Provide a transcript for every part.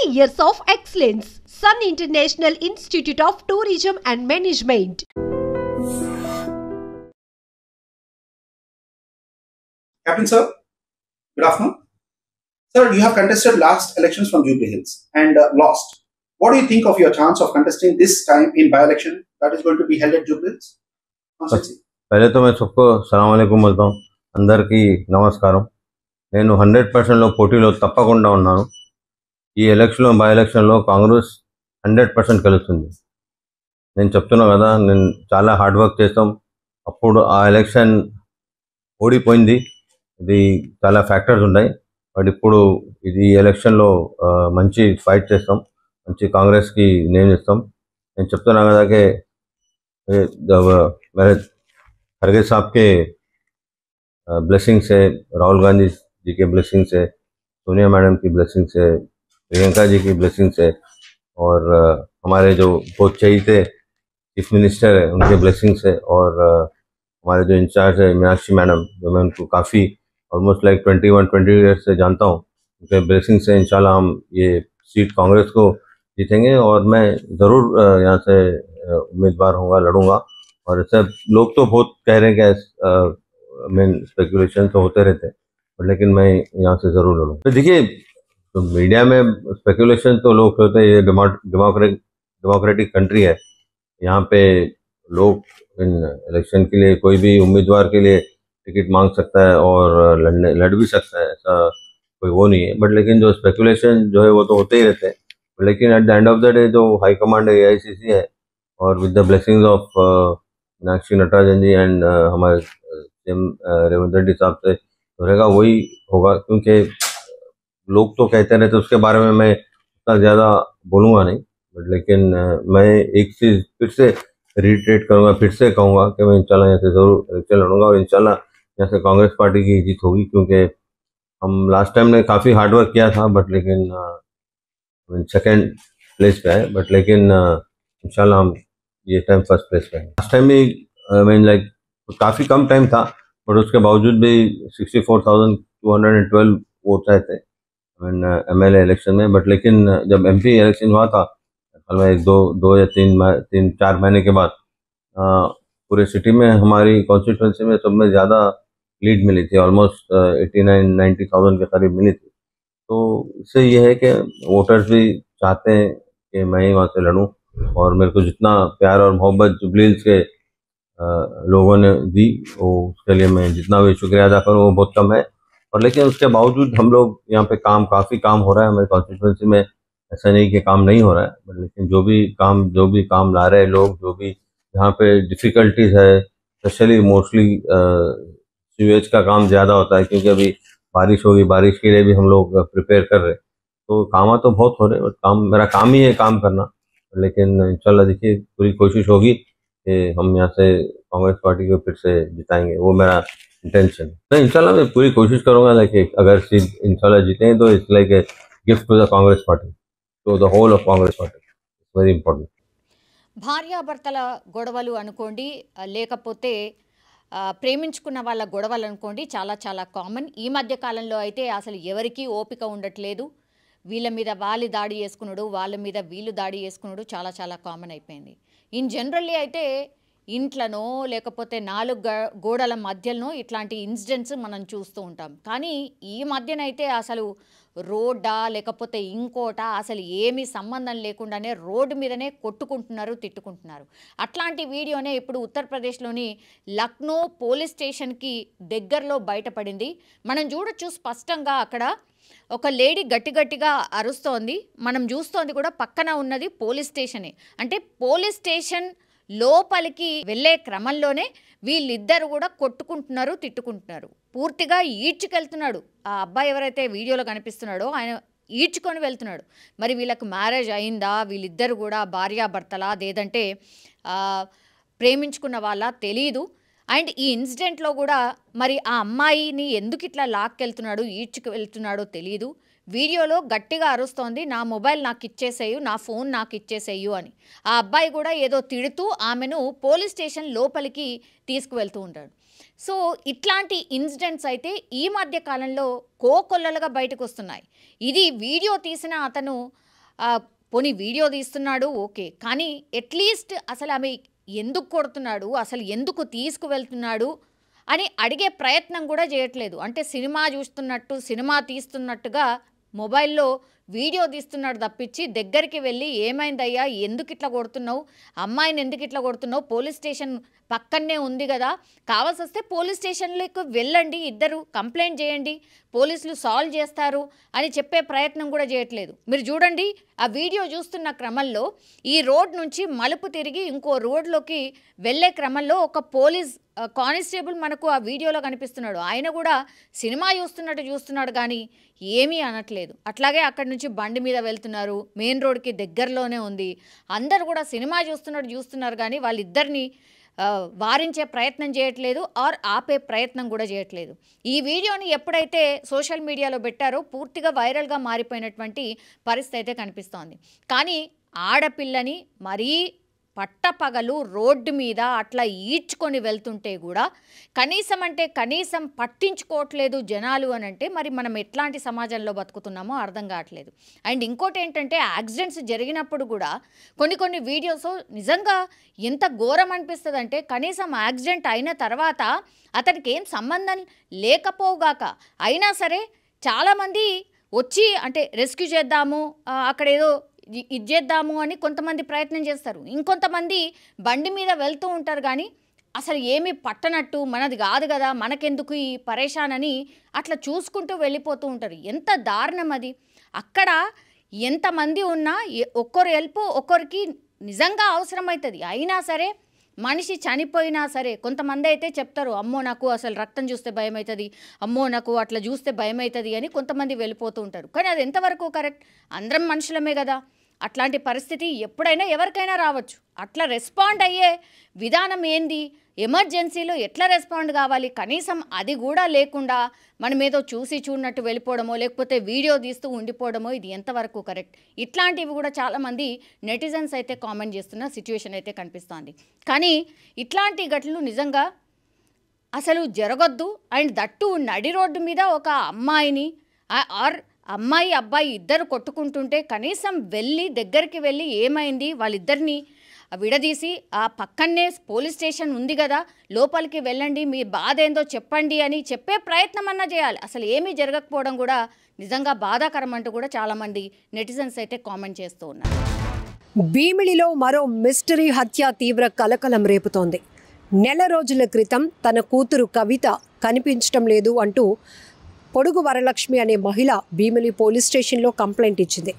20 years of excellence. Sun International Institute of Tourism and Management. Captain sir, good afternoon. Sir, you have contested last elections from Jubilee Hills and lost. What do you think of your chance of contesting this time in by-election that is going to be held at Jubilee Hills constituency? पहले तो मैं सबको సలాం అలైకుం बोलता हूँ. అందరికీ నమస్కారం. నేను 100% పోటీలో తప్పకుండా ఉన్నాను. ఈ ఎలక్షన్లో బై ఎలక్షన్లో కాంగ్రెస్ 100% గెలుస్తుంది. నేను చెప్తున్నా కదా, నేను చాలా హార్డ్ వర్క్ చేస్తాం. అప్పుడు ఆ ఎలక్షన్ ఓడిపోయింది. ఇది చాలా ఫ్యాక్టర్స్ ఉన్నాయి. బట్ ఇప్పుడు ఇది ఎలక్షన్లో మంచి ఫైట్ చేస్తాం, మంచి కాంగ్రెస్కి నేమ్ ఇస్తాం. నేను చెప్తున్నా కదా कि मेरे खड़गे साहब के ब्लेसिंग से, राहुल गांधी जी के ब्लेसिंग से, सोनिया मैडम की ब्लेसिंग से, प्रियंका जी की ब्लेसिंग से और हमारे जो बहुत चाहिए चीफ मिनिस्टर है उनके ब्लेसिंग से और हमारे जो इंचार्ज है मीनाक्षी मैडम, जो मैं उनको काफ़ी ऑलमोस्ट लाइक 21-20 ईयर्स से जानता हूँ, उनके ब्लेसिंग से इंशाल्लाह हम ये सीट कांग्रेस को जीतेंगे और मैं ज़रूर यहाँ से उम्मीदवार होऊंगा, लड़ूंगा. और सब लोग तो बहुत कह रहे हैं कि मेन स्पेकुलेशन तो होते रहते हैं, लेकिन मैं यहाँ से ज़रूर लड़ूंगा. तो देखिए, तो मीडिया में स्पेकुलेशन तो लोग होते हैं. ये डेमोक्रेटिक कंट्री है. यहाँ पे लोग इन इलेक्शन के लिए कोई भी उम्मीदवार के लिए टिकट मांग सकता है और लड़ भी सकता है, ऐसा कोई वो नहीं है. बट लेकिन जो स्पेकुलेशन जो है वो तो होते ही रहते हैं. लेकिन at the end of the day जो हाई कमांड AICC है और with the blessings of Meenakshi Natarajan ji and हमारे रेवंत रेड्डी साहब से रहेगा, वही होगा. क्योंकि लोग तो कहते रहते, उसके बारे में मैं उतना ज़्यादा बोलूँगा नहीं. बट लेकिन मैं एक चीज़ फिर से रिट्रेट करूँगा, फिर से कहूँगा कि मैं इंशाल्लाह यहाँ से ज़रूर इलेक्शन लड़ूंगा और इंशाल्लाह यहाँ से कांग्रेस पार्टी की जीत होगी. क्योंकि हम लास्ट टाइम ने काफ़ी हार्ड वर्क किया था, बट लेकिन सेकेंड प्लेस पे आए. बट लेकिन इंशाल्लाह हम ये टाइम फर्स्ट प्लेस पे आए. लास्ट टाइम भी मीन लाइक काफ़ी कम टाइम था, बट उसके बावजूद भी 64,212 वोट आए थे MLA इलेक्शन में. बट लेकिन जब MP इलेक्शन हुआ था में 2 या 3-4 महीने के बाद पूरे सिटी में हमारी कॉन्स्टिट्यूंसी में सब में ज़्यादा लीड मिली थी. ऑलमोस्ट 89-90,000 के करीब मिली थी. तो इससे ये है कि वोटर्स भी चाहते हैं कि मैं ही वहाँ से लड़ूं और मेरे को जितना प्यार और मोहब्बत जुबली हिल्स के लोगों ने दी, वो उसके लिए मैं जितना भी शुक्रिया अदा करूँ वो बहुत कम है. और लेकिन उसके बावजूद हम लोग यहाँ पे काफ़ी काम हो रहा है हमारी कॉन्स्टिट्यूंसी में. ऐसा नहीं कि काम नहीं हो रहा है, बट लेकिन जो भी काम ला रहे हैं लोग, जो भी यहाँ पे डिफ़िकल्टीज़ है, स्पेशली मोस्टली सीवेज का काम ज़्यादा होता है. क्योंकि अभी बारिश होगी, बारिश के लिए भी हम लोग प्रिपेयर कर रहे हैं. तो काम तो बहुत हो रहे हैं, बट मेरा काम ही है काम करना. लेकिन इंशाल्लाह देखिए पूरी कोशिश होगी कि हम यहाँ से कांग्रेस पार्टी को फिर से जिताएंगे, वो मेरा इंटेंशन है. तो इंशाल्लाह मैं पूरी कोशिश करूँगा. लाइक अगर सीट इंशाल्लाह जीतेंगे तो it's like a gift to the Congress party, to the whole of Congress party. It's very important. భార్యాభర్తల గొడవలు అనుకోండి, లేకపోతే ప్రేమించుకున్న వాళ్ళ గొడవలు అనుకోండి, చాలా చాలా కామన్. ఈ మధ్య కాలంలో అయితే అసలు ఎవరికీ ఓపిక ఉండట్లేదు. వీళ్ళ మీద వాళ్ళు దాడి చేసుకున్నాడు, వాళ్ళ మీద వీళ్ళు దాడి చేసుకున్నాడు చాలా చాలా కామన్ అయిపోయింది. ఇన్ జనరల్లీ అయితే ఇంట్లోనో లేకపోతే 4 గోడల మధ్యలో ఇట్లాంటి ఇన్సిడెంట్స్ మనం చూస్తూ ఉంటాం. కానీ ఈ మధ్యనైతే అసలు రోడ్డా లేకపోతే ఇంకోట అసలు ఏమీ సంబంధం లేకుండానే రోడ్డు మీదనే కొట్టుకుంటున్నారు, తిట్టుకుంటున్నారు. అట్లాంటి వీడియోనే ఇప్పుడు ఉత్తరప్రదేశ్లోని లక్నో పోలీస్ స్టేషన్కి దగ్గరలో బయటపడింది. మనం చూడొచ్చు స్పష్టంగా అక్కడ ఒక లేడీ గట్టిగా అరుస్తోంది. మనం చూస్తోంది కూడా పక్కన ఉన్నది పోలీస్ స్టేషనే. అంటే పోలీస్ స్టేషన్ లోపలికి వెళ్ళే క్రమంలోనే వీళ్ళిద్దరు కూడా కొట్టుకుంటున్నారు, తిట్టుకుంటున్నారు. పూర్తిగా ఈడ్చుకెళ్తున్నాడు ఆ అబ్బాయి ఎవరైతే వీడియోలో కనిపిస్తున్నాడో, ఆయన ఈడ్చుకొని వెళ్తున్నాడు. మరి వీళ్ళకు మ్యారేజ్ అయిందా, వీళ్ళిద్దరు కూడా భార్యాభర్తలా లేదంటే ప్రేమించుకున్న వాళ్ళ తెలీదు. అండ్ ఈ ఇన్సిడెంట్లో కూడా మరి ఆ అమ్మాయిని ఎందుకు ఇట్లా లాక్కెళ్తున్నాడు, ఈడ్చుకు వెళ్తున్నాడో తెలీదు. వీడియోలో గట్టిగా అరుస్తోంది, నా మొబైల్ నాకు ఇచ్చేసేయు, నా ఫోన్ నాకు ఇచ్చేసేయు అని. ఆ అబ్బాయి కూడా ఏదో తిడుతూ ఆమెను పోలీస్ స్టేషన్ లోపలికి తీసుకువెళ్తూ ఉంటాడు. సో ఇట్లాంటి ఇన్సిడెంట్స్ అయితే ఈ మధ్య కాలంలో కోకొల్లలుగా బయటకు వస్తున్నాయి. ఇది వీడియో తీసిన అతను పోనీ వీడియో తీస్తున్నాడు ఓకే, కానీ అట్లీస్ట్ అసలు ఆమె ఎందుకు కొడుతున్నాడు, అసలు ఎందుకు తీసుకువెళ్తున్నాడు అని అడిగే ప్రయత్నం కూడా చేయట్లేదు. అంటే సినిమా చూస్తున్నట్టు, సినిమా తీస్తున్నట్టుగా మొబైల్లో వీడియో తీస్తున్నాడు తప్పించి దగ్గరికి వెళ్ళి ఏమైందయ్యా, ఎందుకు ఇట్లా కొడుతున్నావు, అమ్మాయిని ఎందుకు ఇట్లా కొడుతున్నావు, పోలీస్ స్టేషన్ పక్కనే ఉంది కదా, కావాల్సి వస్తే పోలీస్ స్టేషన్లకు వెళ్ళండి, ఇద్దరు కంప్లైంట్ చేయండి, పోలీసులు సాల్వ్ చేస్తారు అని చెప్పే ప్రయత్నం కూడా చేయట్లేదు. మీరు చూడండి, ఆ వీడియో చూస్తున్న క్రమంలో ఈ రోడ్ నుంచి మలుపు తిరిగి ఇంకో రోడ్లోకి వెళ్ళే క్రమంలో ఒక పోలీస్ కానిస్టేబుల్ మనకు ఆ వీడియోలో కనిపిస్తున్నాడు. ఆయన కూడా సినిమా చూస్తున్నాడు కానీ ఏమీ అనట్లేదు. అట్లాగే అక్కడి నుంచి బండి మీద వెళ్తున్నారు, మెయిన్ రోడ్కి దగ్గరలోనే ఉంది, అందరు కూడా సినిమా చూస్తున్నారు కానీ వాళ్ళిద్దరిని వారించే ప్రయత్నం చేయట్లేదు, ఆర్ ఆపే ప్రయత్నం కూడా చేయట్లేదు. ఈ వీడియోని ఎప్పుడైతే సోషల్ మీడియాలో పెట్టారో పూర్తిగా వైరల్గా మారిపోయినటువంటి పరిస్థితి అయితే కనిపిస్తోంది. కానీ ఆడపిల్లని మరీ పట్టపగలు రోడ్డు మీద అట్లా ఈడ్చుకొని వెళ్తుంటే కూడా కనీసం పట్టించుకోవట్లేదు జనాలు అని అంటే మరి మనం ఎట్లాంటి సమాజంలో బతుకుతున్నామో అర్థం కావట్లేదు. అండ్ ఇంకోటి ఏంటంటే యాక్సిడెంట్స్ జరిగినప్పుడు కూడా కొన్ని వీడియోస్ నిజంగా ఎంత ఘోరం అనిపిస్తుంది అంటే కనీసం యాక్సిడెంట్ అయిన తర్వాత అతనికి ఏం సంబంధం లేకపోగాక అయినా సరే చాలామంది వచ్చి అంటే రెస్క్యూ చేద్దాము, అక్కడ ఏదో ఇది చేద్దాము అని కొంతమంది ప్రయత్నం చేస్తారు, ఇంకొంతమంది బండి మీద వెళ్తూ ఉంటారు కానీ అసలు ఏమీ పట్టనట్టు మనది కాదు కదా మనకెందుకు ఈ పరేషాన్ అని అట్లా చూసుకుంటూ వెళ్ళిపోతూ ఉంటారు. ఎంత దారుణం అది. అక్కడ ఎంతమంది ఉన్నా ఒక్కరు హెల్ప్ ఒక్కరికి నిజంగా అవసరమవుతుంది, అయినా సరే మనిషి చనిపోయినా సరే కొంతమంది అయితే చెప్తారు అమ్మో నాకు అసలు రక్తం చూస్తే భయం అవుతుంది, అమ్మో నాకు అట్లా చూస్తే భయం అవుతుంది అని కొంతమంది వెళ్ళిపోతూ ఉంటారు. కానీ అది ఎంతవరకు కరెక్ట్? అందరం మనుషులమే కదా, అట్లాంటి పరిస్థితి ఎప్పుడైనా ఎవరికైనా రావచ్చు. అట్లా రెస్పాండ్ అయ్యే విధానం ఏంది, ఎమర్జెన్సీలో ఎట్లా రెస్పాండ్ కావాలి, కనీసం అది కూడా లేకుండా మనం ఏదో చూసి చూడనట్టు వెళ్ళిపోవడమో లేకపోతే వీడియో తీస్తూ ఉండిపోవడమో ఇది ఎంతవరకు కరెక్ట్? ఇట్లాంటివి కూడా చాలామంది నెటిజన్స్ అయితే కామెంట్ చేస్తున్న సిచ్యువేషన్ అయితే కనిపిస్తోంది. కానీ ఇట్లాంటి ఘటనలు నిజంగా అసలు జరగొద్దు. అండ్ దట్టు నడి రోడ్డు మీద ఒక అమ్మాయిని ఆర్ అమ్మాయి అబ్బాయి ఇద్దరు కొట్టుకుంటుంటే కనీసం దగ్గరికి వెళ్ళి ఏమైంది వాళ్ళిద్దరిని విడదీసి ఆ పక్కనే పోలీస్ స్టేషన్ ఉంది కదా లోపలికి వెళ్ళండి, మీ బాధ ఏందో చెప్పండి అని చెప్పే ప్రయత్నం అన్నా చేయాలి. అసలు ఏమీ జరగకపోవడం కూడా నిజంగా బాధాకరం అంటూ కూడా చాలామంది నెటిజన్స్ అయితే కామెంట్ చేస్తూ ఉన్నారు. భీమిలిలో మరో మిస్టరీ హత్య తీవ్ర కలకలం రేపుతోంది. నెల రోజుల క్రితం తన కూతురు కవిత కనిపించడం లేదు అంటూ పొడుగు వరలక్ష్మి అనే మహిళ భీమిలి పోలీస్ స్టేషన్లో కంప్లైంట్ ఇచ్చింది.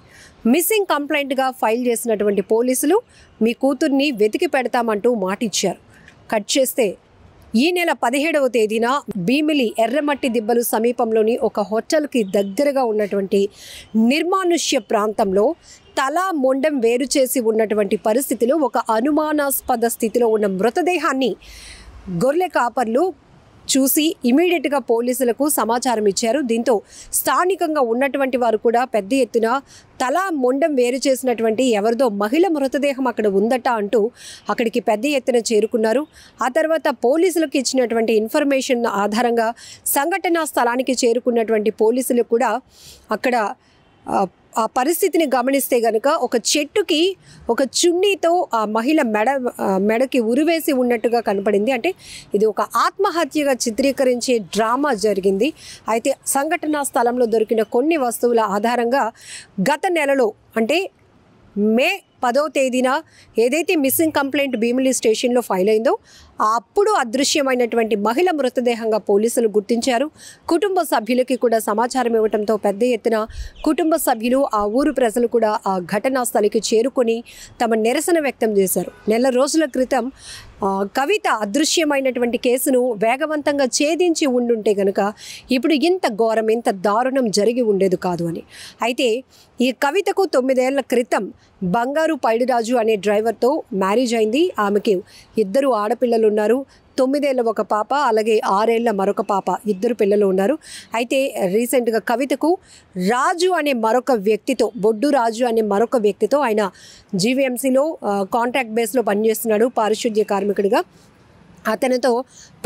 మిస్సింగ్ కంప్లైంట్గా ఫైల్ చేసినటువంటి పోలీసులు మీ కూతుర్ని వెతికి పెడతామంటూ మాటిచ్చారు. కట్ చేస్తే ఈ నెల 17వ తేదీన భీమిలి ఎర్రమట్టి దిబ్బలు సమీపంలోని ఒక హోటల్కి దగ్గరగా ఉన్నటువంటి నిర్మానుష్య ప్రాంతంలో తల మొండెం వేరు చేసి ఉన్నటువంటి పరిస్థితిలో ఒక అనుమానాస్పద స్థితిలో ఉన్న మృతదేహాన్ని గొర్రె కాపర్లు చూసి ఇమీడియట్గా పోలీసులకు సమాచారం ఇచ్చారు. దీంతో స్థానికంగా ఉన్నటువంటి వారు కూడా పెద్ద ఎత్తున తల మొండెం వేరు చేసినటువంటి ఎవరిదో మహిళ మృతదేహం అక్కడ ఉందట అంటూ అక్కడికి పెద్ద ఎత్తున చేరుకున్నారు. ఆ తర్వాత పోలీసులకు ఇచ్చినటువంటి ఇన్ఫర్మేషన్ ఆధారంగా సంఘటనా స్థలానికి చేరుకున్నటువంటి పోలీసులు కూడా అక్కడ ఆ పరిస్థితిని గమనిస్తే గనుక ఒక చెట్టుకి ఒక చున్నీతో ఆ మహిళ మెడకి ఉరివేసి ఉన్నట్టుగా కనపడింది. అంటే ఇది ఒక ఆత్మహత్యగా చిత్రీకరించే డ్రామా జరిగింది. అయితే సంఘటనా స్థలంలో దొరికిన కొన్ని వస్తువుల ఆధారంగా గత నెలలో అంటే మే 10వ తేదీన ఏదైతే మిస్సింగ్ కంప్లైంట్ భీమిలి స్టేషన్లో ఫైల్ అయిందో అప్పుడు అదృశ్యమైనటువంటి మహిళ మృతదేహంగా పోలీసులు గుర్తించారు. కుటుంబ సభ్యులకి కూడా సమాచారం ఇవ్వడంతో పెద్ద ఎత్తున కుటుంబ సభ్యులు ఆ ఊరు ప్రజలు కూడా ఆ ఘటనా స్థలికి చేరుకొని తమ నిరసన వ్యక్తం చేశారు. నెల రోజుల క్రితం కవిత అదృశ్యమైనటువంటి కేసును వేగవంతంగా ఛేదించి ఉండుంటే గనుక ఇప్పుడు ఇంత ఘోరం ఇంత దారుణం జరిగి ఉండేది కాదు అని. అయితే ఈ కవితకు 9 ఏళ్ల క్రితం బంగారు పైడిరాజు అనే డ్రైవర్తో మ్యారేజ్ అయింది. ఆమెకి 2 ఆడపిల్లలు ఉన్నారు. 9 ఏళ్ల ఒక పాప, అలాగే 6 ఏళ్ల మరొక పాప, 2 పిల్లలు ఉన్నారు. అయితే రీసెంట్గా కవితకు రాజు అనే మరొక వ్యక్తితో, బొడ్డు రాజు అనే మరొక వ్యక్తితో, ఆయన జీవీఎంసీలో కాంట్రాక్ట్ బేస్లో పనిచేస్తున్నాడు పారిశుద్ధ్య కార్మికుడిగా. అతనితో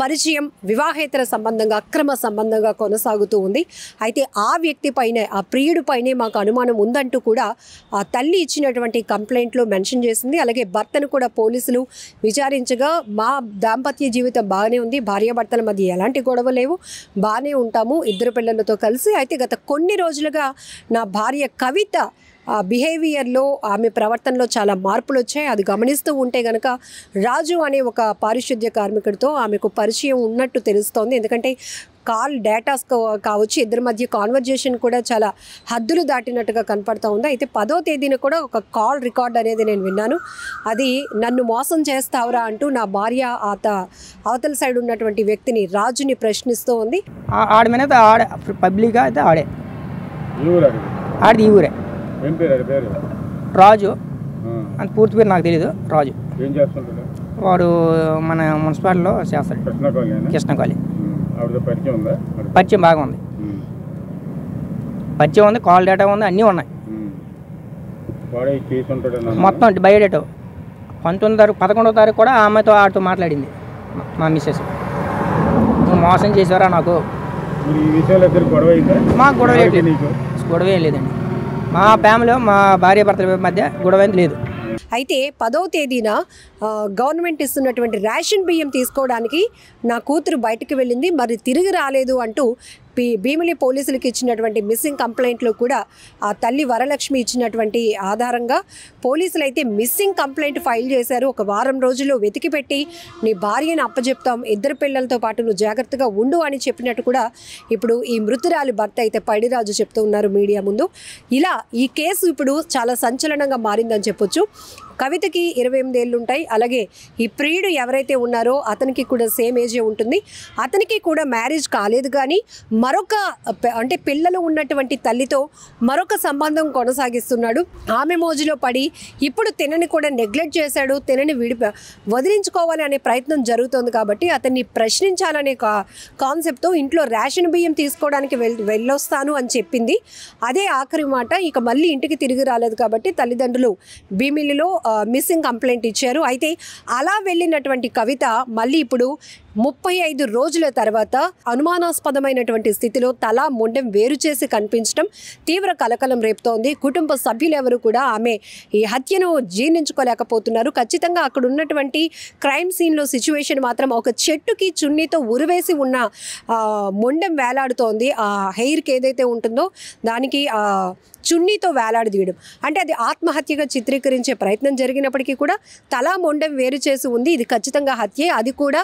పరిచయం వివాహేతర సంబంధంగా అక్రమ సంబంధంగా కొనసాగుతూ ఉంది. అయితే ఆ వ్యక్తి పైనే, ఆ ప్రియుడి పైనే మాకు అనుమానం ఉందంటూ కూడా ఆ తల్లి ఇచ్చినటువంటి కంప్లైంట్లో మెన్షన్ చేసింది. అలాగే భర్తను కూడా పోలీసులు విచారించగా మా దాంపత్య జీవితం బాగానే ఉంది, భార్యాభర్తల మధ్య ఎలాంటి గొడవ లేవు, బాగానే ఉంటాము 2 పిల్లలతో కలిసి. అయితే గత కొన్ని రోజులుగా నా భార్య కవిత బిహేవియర్లో, ఆమె ప్రవర్తనలో చాలా మార్పులు వచ్చాయి. అది గమనిస్తూ ఉంటే కనుక రాజు అనే ఒక పారిశుద్ధ్య కార్మికుడితో ఆమెకు పరిచయం ఉన్నట్టు తెలుస్తోంది. ఎందుకంటే కాల్ డేటాస్ కావచ్చు, ఇద్దరి మధ్య కాన్వర్జేషన్ కూడా చాలా హద్దులు దాటినట్టుగా కనపడుతూ ఉంది. అయితే 10వ తేదీన కూడా ఒక కాల్ రికార్డ్ అనేది నేను విన్నాను. అది నన్ను మోసం చేస్తావురా అంటూ నా భార్య అవతల సైడ్ ఉన్నటువంటి వ్యక్తిని, రాజుని ప్రశ్నిస్తూ ఉంది. ఆడి మీద ఆడే పబ్లిక్గా అయితే ఆడిది ఈ ఊరే. రాజు అంత పూర్తి పేరు నాకు తెలీదు. రాజు వాడు మన మున్సిపాలిటీలో చేస్తాడు, కృష్ణకాళి. పరిచయం బాగా ఉంది, పరిచయం ఉంది, కాల్ డేటా ఉంది, అన్నీ ఉన్నాయి. మొత్తం బయోడేటా 11వ తారీఖు కూడా ఆమెతో ఆడితో మాట్లాడింది మా మిస్సెస్. నువ్వు మోసం చేసారా నాకు. మాకు గొడవ ఏం లేదండి. మా ఫ్యామిలీలో మా భార్యాభర్తల మధ్య గొడవ లేదు. అయితే 10వ తేదీన గవర్నమెంట్ ఇస్తున్నటువంటి రేషన్ బియ్యం తీసుకోవడానికి నా కూతురు బయటకు వెళ్ళింది, మరి తిరిగి రాలేదు అంటూ భీమిలి పోలీసులకు ఇచ్చినటువంటి మిస్సింగ్ కంప్లైంట్లో కూడా ఆ తల్లి వరలక్ష్మి ఇచ్చినటువంటి ఆధారంగా పోలీసులు అయితే మిస్సింగ్ కంప్లైంట్ ఫైల్ చేశారు. ఒక వారం రోజుల్లో వెతికి పెట్టి నీ భార్యను అప్పచెప్తాం, 2 పిల్లలతో పాటు నువ్వు జాగ్రత్తగా ఉండు అని చెప్పినట్టు కూడా ఇప్పుడు ఈ మృతురాలి భర్త అయితే పైడిరాజు చెప్తూ ఉన్నారు మీడియా ముందు. ఇలా ఈ కేసు ఇప్పుడు చాలా సంచలనంగా మారిందని చెప్పొచ్చు. కవితకి 28 ఏళ్ళు ఉంటాయి. అలాగే ఈ ప్రియుడు ఎవరైతే ఉన్నారో అతనికి కూడా సేమ్ ఏజే ఉంటుంది. అతనికి కూడా మ్యారేజ్ కాలేదు, కానీ మరొక అంటే పిల్లలు ఉన్నటువంటి తల్లితో మరొక సంబంధం కొనసాగిస్తున్నాడు. ఆమె మోజులో పడి ఇప్పుడు తినని కూడా నెగ్లెక్ట్ చేశాడు. తినని వదిలించుకోవాలి అనే ప్రయత్నం జరుగుతుంది. కాబట్టి అతన్ని ప్రశ్నించాలనే కాన్సెప్ట్తో ఇంట్లో రేషన్ బియ్యం తీసుకోవడానికి వెళ్ళొస్తాను అని చెప్పింది. అదే ఆఖరి మాట. ఇక మళ్ళీ ఇంటికి తిరిగి రాలేదు కాబట్టి తల్లిదండ్రులు భీమిలిలో మిస్సింగ్ కంప్లైంట్ ఇచ్చారు. అయితే అలా వెళ్ళినటువంటి కవిత మళ్ళీ ఇప్పుడు 35 రోజుల తర్వాత అనుమానాస్పదమైనటువంటి స్థితిలో తల మొండెం వేరు చేసి కనిపించడం తీవ్ర కలకలం రేపుతోంది. కుటుంబ సభ్యులెవరూ కూడా ఆమె ఈ హత్యను జీర్ణించుకోలేకపోతున్నారు. ఖచ్చితంగా అక్కడ ఉన్నటువంటి క్రైమ్ సీన్లో సిచ్యువేషన్ మాత్రం ఒక చెట్టుకి చున్నీతో ఉరివేసి ఉన్న మొండెం వేలాడుతోంది. ఆ హెయిర్కి ఏదైతే ఉంటుందో దానికి చున్నీతో వేలాడదీయడం అంటే అది ఆత్మహత్యగా చిత్రీకరించే ప్రయత్నం జరిగినప్పటికీ కూడా తల మొండెం వేరు చేసి ఉంది. ఇది ఖచ్చితంగా హత్యే. అది కూడా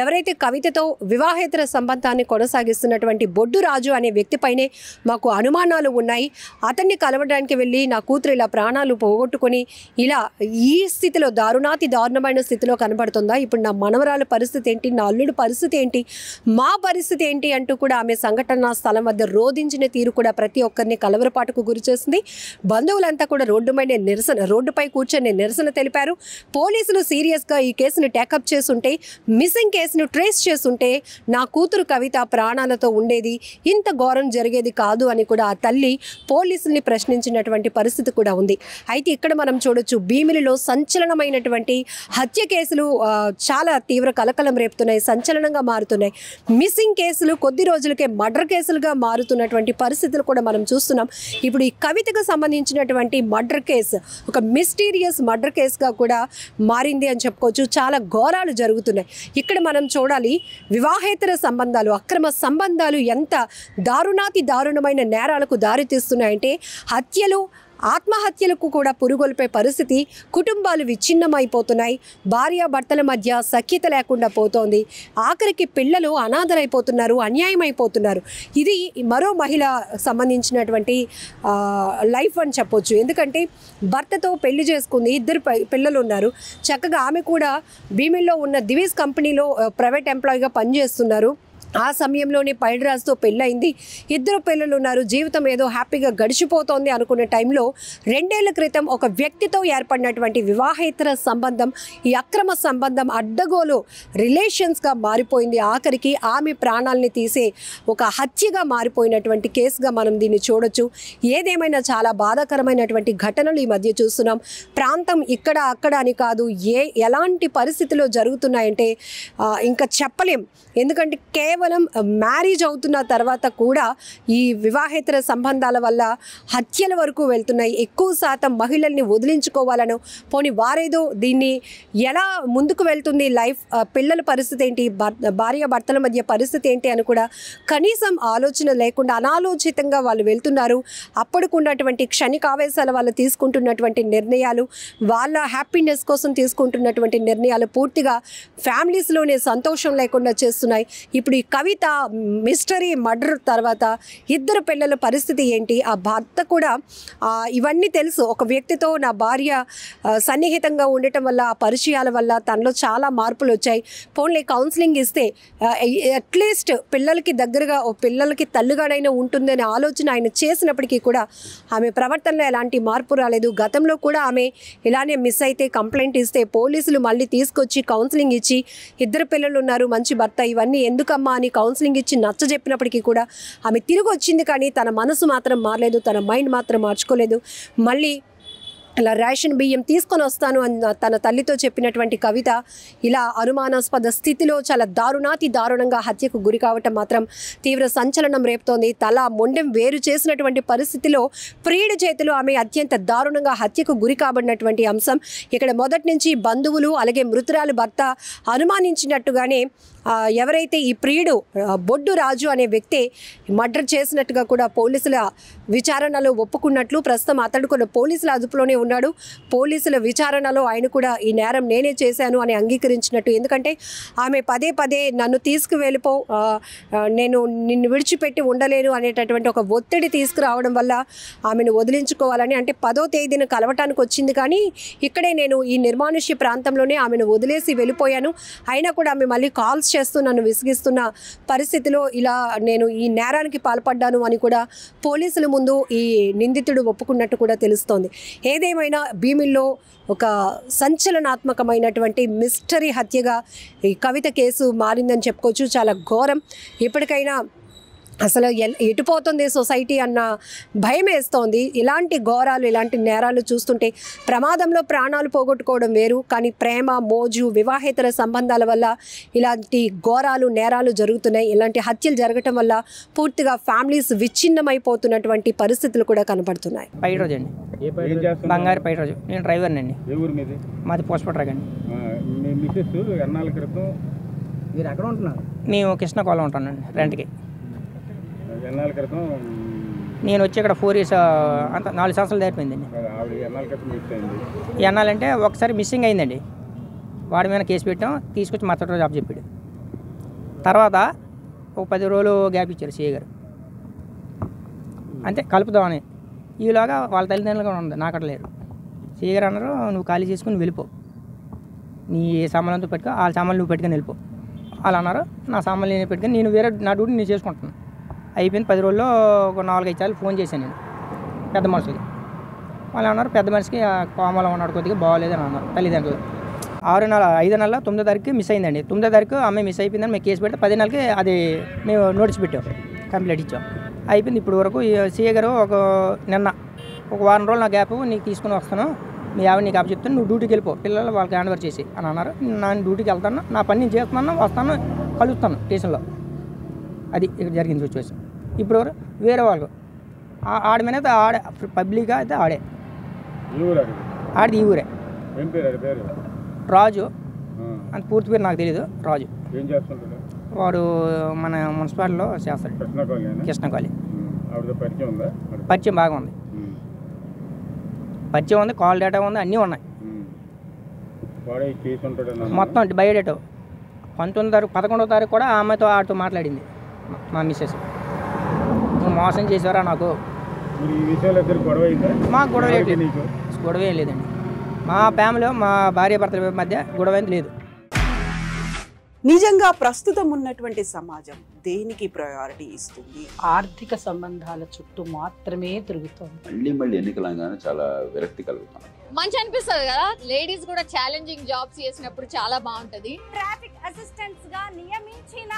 ఎవరైతే కవితతో వివాహేతర సంబంధాన్ని కొనసాగిస్తున్నటువంటి బొడ్డు రాజు అనే వ్యక్తిపైనే మాకు అనుమానాలు ఉన్నాయి. అతన్ని కలవడానికి వెళ్ళి నా కూతురు ఇలా ప్రాణాలు పోగొట్టుకొని ఇలా ఈ స్థితిలో దారుణమైన స్థితిలో కనబడుతుందా? ఇప్పుడు నా మనవరాల పరిస్థితి ఏంటి, నా అల్లుడి పరిస్థితి ఏంటి, మా పరిస్థితి ఏంటి అంటూ కూడా ఆమె సంఘటనా స్థలం వద్ద రోధించిన తీరు కూడా ప్రతి ఒక్కరిని కలవరపాటుకు గురి చేసింది. బంధువులంతా కూడా రోడ్డుపై కూర్చొని నిరసన తెలిపారు. పోలీసులు సీరియస్గా ఈ కేసును టేకప్ చేస్తుంటే, మిస్సింగ్ కేసును ట్రేస్ చేస్తుంటే నా కూతురు కవిత ప్రాణాలతో ఉండేది, ఇంత ఘోరం జరిగేది కాదు అని కూడా ఆ తల్లి పోలీసుల్ని ప్రశ్నించినటువంటి పరిస్థితి కూడా ఉంది. అయితే ఇక్కడ మనం చూడొచ్చు భీమిలిలో సంచలనమైనటువంటి హత్య కేసులు చాలా తీవ్ర కలకలం రేపుతున్నాయి, సంచలనంగా మారుతున్నాయి. మిస్సింగ్ కేసులు కొద్ది రోజులకే మర్డర్ కేసులుగా మారుతున్నటువంటి పరిస్థితులు కూడా మనం చూస్తున్నాం. ఇప్పుడు ఈ కవితకు సంబంధించినటువంటి మర్డర్ కేసు ఒక మిస్టీరియస్ మర్డర్ కేసుగా కూడా మారింది అని చెప్పుకోవచ్చు. చాలా ఘోరాలు జరుగుతున్నాయి. ఇక్కడ మనం చూడాలి వివాహేతర సంబంధాలు, అక్రమ సంబంధాలు ఎంత దారుణమైన నేరాలకు దారితీస్తున్నాయంటే హత్యలు, ఆత్మహత్యలకు కూడా పురుగొల్పే పరిస్థితి. కుటుంబాలు విచ్ఛిన్నమైపోతున్నాయి. భార్యాభర్తల మధ్య సఖ్యత లేకుండా పోతోంది. ఆఖరికి పిల్లలు అనాథరైపోతున్నారు, అన్యాయం అయిపోతున్నారు. ఇది మరో మహిళ సంబంధించినటువంటి లైఫ్ అని చెప్పొచ్చు. ఎందుకంటే భర్తతో పెళ్లి చేసుకుంది, 2 పిల్లలు ఉన్నారు. చక్కగా ఆమె కూడా భీమిల్లో ఉన్న దివీస్ కంపెనీలో ప్రైవేట్ ఎంప్లాయీగా పనిచేస్తున్నారు. ఆ సమయంలోనే పైడిరాజుతో పెళ్ళయింది, 2 పిల్లలు ఉన్నారు, జీవితం ఏదో హ్యాపీగా గడిచిపోతోంది అనుకునే టైంలో 2 ఏళ్ల క్రితం ఒక వ్యక్తితో ఏర్పడినటువంటి వివాహేతర సంబంధం, ఈ అక్రమ సంబంధం అడ్డగోలు రిలేషన్స్గా మారిపోయింది. ఆఖరికి ఆమె ప్రాణాలని తీసే ఒక హత్యగా మారిపోయినటువంటి కేసుగా మనం దీన్ని చూడొచ్చు. ఏదేమైనా చాలా బాధాకరమైనటువంటి ఘటనలు ఈ మధ్య చూస్తున్నాం. ప్రాంతం ఇక్కడ అక్కడ అని కాదు, ఎలాంటి పరిస్థితిలో జరుగుతున్నాయంటే ఇంకా చెప్పలేం. ఎందుకంటే కేవలం మ్యారేజ్ అవుతున్న తర్వాత కూడా ఈ వివాహేతర సంబంధాల వల్ల హత్యల వరకు వెళ్తున్నాయి. ఎక్కువ శాతం మహిళల్ని వదిలించుకోవాలను, పోనీ వారేదో దీన్ని ఎలా ముందుకు వెళ్తుంది లైఫ్, పిల్లల పరిస్థితి ఏంటి, భార్య భర్తల మధ్య పరిస్థితి ఏంటి అని కూడా కనీసం ఆలోచన లేకుండా అనాలోచితంగా వాళ్ళు వెళ్తున్నారు. అప్పటికున్నటువంటి క్షణికావేశాల వల్ల తీసుకుంటున్నటువంటి నిర్ణయాలు, వాళ్ళ హ్యాపీనెస్ కోసం తీసుకుంటున్నటువంటి నిర్ణయాలు పూర్తిగా ఫ్యామిలీస్లోనే సంతోషం లేకుండా చేస్తున్నాయి. ఇప్పుడు ఈ కవిత మిస్టరీ మర్డర్ తర్వాత 2 పిల్లల పరిస్థితి ఏంటి, ఆ భర్త కూడా ఇవన్నీ తెలుసు. ఒక వ్యక్తితో నా భార్య సన్నిహితంగా ఉండటం వల్ల, ఆ పరిచయాల వల్ల తనలో చాలా మార్పులు వచ్చాయి, పోన్లే కౌన్సిలింగ్ ఇస్తే అట్లీస్ట్ పిల్లలకి దగ్గరగా పిల్లలకి తల్లిగాడైనా ఉంటుందనే ఆలోచన ఆయన చేసినప్పటికీ కూడా ఆమె ప్రవర్తనలో ఎలాంటి మార్పు రాలేదు. గతంలో కూడా ఆమె ఇలానే మిస్ అయితే కంప్లైంట్ ఇస్తే పోలీసులు మళ్ళీ తీసుకొచ్చి కౌన్సిలింగ్ ఇచ్చి 2 పిల్లలు ఉన్నారు, మంచి భర్త, ఇవన్నీ ఎందుకమ్మా అని కౌన్సిలింగ్ ఇచ్చి నచ్చజెప్పినప్పటికీ కూడా ఆమె తిరిగి వచ్చింది. కానీ తన మనసు మాత్రం మారలేదు, తన మైండ్ మాత్రం మార్చుకోలేదు. మళ్ళీ ఇలా రేషన్ బియ్యం తీసుకొని వస్తాను అని తన తల్లితో చెప్పినటువంటి కవిత ఇలా అనుమానాస్పద స్థితిలో చాలా దారుణంగా హత్యకు గురి కావటం మాత్రం తీవ్ర సంచలనం రేపుతోంది. తల మొండెం వేరు చేసినటువంటి పరిస్థితిలో ప్రియుడి చేతిలో ఆమె అత్యంత దారుణంగా హత్యకు గురి కాబడినటువంటి అంశం ఇక్కడ మొదటి నుంచి బంధువులు అలాగే మృతురాలు భర్త అనుమానించినట్టుగానే ఎవరైతే ఈ ప్రియుడు బొడ్డు రాజు అనే వ్యక్తి మర్డర్ చేసినట్టుగా కూడా పోలీసుల విచారణలో ఒప్పుకున్నట్లు, ప్రస్తుతం అతడు కూడా పోలీసుల అదుపులోనే ఉన్నాడు. పోలీసుల విచారణలో ఆయన కూడా ఈ నేరం నేనే చేశాను అని అంగీకరించినట్టు. ఎందుకంటే ఆమె పదే నన్ను తీసుకువెళ్ళిపో, నేను నిన్ను విడిచిపెట్టి ఉండలేను అనేటటువంటి ఒక ఒత్తిడి తీసుకురావడం వల్ల ఆమెను వదిలించుకోవాలని, అంటే 10వ తేదీన కలవటానికి వచ్చింది కానీ ఇక్కడే నేను ఈ నిర్మానుష్య ప్రాంతంలోనే ఆమెను వదిలేసి వెళ్ళిపోయాను. అయినా కూడా ఆమె మళ్ళీ కాల్స్ చేస్తూ నన్ను విసిగిస్తున్న పరిస్థితిలో ఇలా నేను ఈ నేరానికి పాల్పడ్డాను అని కూడా పోలీసుల ముందు ఈ నిందితుడు ఒప్పుకున్నట్టు కూడా తెలుస్తోంది. ఏదేమైనా భీమిల్లో ఒక సంచలనాత్మకమైనటువంటి మిస్టరీ హత్యగా ఈ కవిత కేసు మారిందని చెప్పుకోవచ్చు. చాలా ఘోరం. ఇప్పటికైనా అసలు ఎటుపోతుంది సొసైటీ అన్న భయం వేస్తోంది. ఇలాంటి ఘోరాలు, ఇలాంటి నేరాలు చూస్తుంటే ప్రమాదంలో ప్రాణాలు పోగొట్టుకోవడం వేరు, కానీ ప్రేమ, మోజు, వివాహేతర సంబంధాల వల్ల ఇలాంటి ఘోరాలు, నేరాలు జరుగుతున్నాయి. ఇలాంటి హత్యలు జరగటం వల్ల పూర్తిగా ఫ్యామిలీస్ విచ్ఛిన్నమైపోతున్నటువంటి పరిస్థితులు కూడా కనపడుతున్నాయి. పైరోజు అండి, బంగారు పైరోజు. నేను డ్రైవర్ని అండి. మాది పోస్ట్పట్రాక్ అండి. మీరు ఎక్కడ ఉంటున్నారు? మేము కృష్ణకోళం ఉంటానండి రెంట్కి. నేను వచ్చి ఇక్కడ 4 years అంత 4 సంవత్సరాలు దాటిపోయిందండి. ఎన్నాలంటే ఒకసారి మిస్సింగ్ అయిందండి, వాడి మీద కేసు పెట్టాం, తీసుకొచ్చి మరుసటి రోజు చెప్పాడు. తర్వాత ఒక 10 రోజులు గ్యాప్ ఇచ్చారు సీఏ గారు, అంతే కలుపుదామని. ఈలోగా వాళ్ళ తల్లిదండ్రులుగా ఉంది, నాకట లేరు. సీఏ గారు అన్నారు, నువ్వు ఖాళీ చేసుకుని వెళ్ళిపో, నీ సామాన్లతో పెట్టుకో, వాళ్ళ సామాన్లు నువ్వు పెట్టుకొని వెళ్ళిపో. వాళ్ళు అన్నారు, నా సామాన్లు నేను పెట్టుకొని నేను వేరే నా డ్యూటీ నేను చేసుకుంటున్నాను. అయిపోయింది. 10 రోజుల్లో ఒక 4-5 సార్లు ఫోన్ చేశాను నేను పెద్ద మనుషులకి. వాళ్ళు అన్నారు, పెద్ద మనిషికి కోమలో ఉన్నాడు, కొద్దిగా బాగోలేదని అన్నారు తల్లిదండ్రులు. 5 నెలల 9వ తారీఖు మిస్ అయిందండి. 9వ తారీఖు అమ్మాయి మిస్ అయిపోయిందని మేము కేసు పెడితే 10 నెలలకి అది మేము నోటీస్ పెట్టాం, కంప్లైంట్ ఇచ్చాం. అయిపోయింది. ఇప్పుడు వరకు సీఏ గారు నిన్న ఒక వారం రోజులు నా గ్యాప్ నీకు తీసుకుని వస్తాను, మీ ఆవిడ నీకు అప్పు చెప్తాను, నువ్వు డ్యూటీకి వెళ్ళిపో, పిల్లలు వాళ్ళకి హ్యాండ్ ఓవర్ చేసి అని అన్నారు. నేను డ్యూటీకి వెళ్తాను, నా పని నేను చేస్తున్నాను, వస్తాను, కలుస్తాను స్టేషన్లో. అది ఇక్కడ జరిగింది సిచ్యువేషన్. ఇప్పుడు వేరే వాళ్ళు ఆడ మీద ఆడే పబ్లిక్గా అయితే ఆడే ఆడిది ఈ ఊరే. రాజు అంత పూర్తి పేరు నాకు తెలీదు. రాజు వాడు మన మున్సిపాలిటీలో చేస్తాడు, కృష్ణకాళి. పరిచయం బాగా ఉంది, పరిచయం ఉంది, కాల్ డేటా ఉంది, అన్నీ ఉన్నాయి మొత్తం. బయోడేటా 11వ తారీఖు కూడా ఆ అమ్మాయితో ఆడితో మాట్లాడింది మా మిస్సెస్. నువ్వు మోసం చేసారా నాకు. మాకు గొడవ ఏం లేదండి. మా ఫ్యామిలీలో మా భార్య భర్తల మధ్య గొడవ ఏం లేదు. నిజంగా ప్రస్తుతం ఉన్నటువంటి సమాజం దేనికి ప్రయారిటీ ఇస్తుంది? ఆర్థిక సంబంధాల చుట్టూ మాత్రమే తిరుగుతోంది. మళ్ళీ ఎన్నికలంగానే చాలా విరక్తి కలుగుతాం. మంచి అనిపిస్తుంది కదా, లేడీస్ కూడా ఛాలెంజింగ్ జాబ్స్ చేసినప్పుడు చాలా బాగుంటది. ట్రాఫిక్ అసిస్టెంట్స్ గా నియమించిన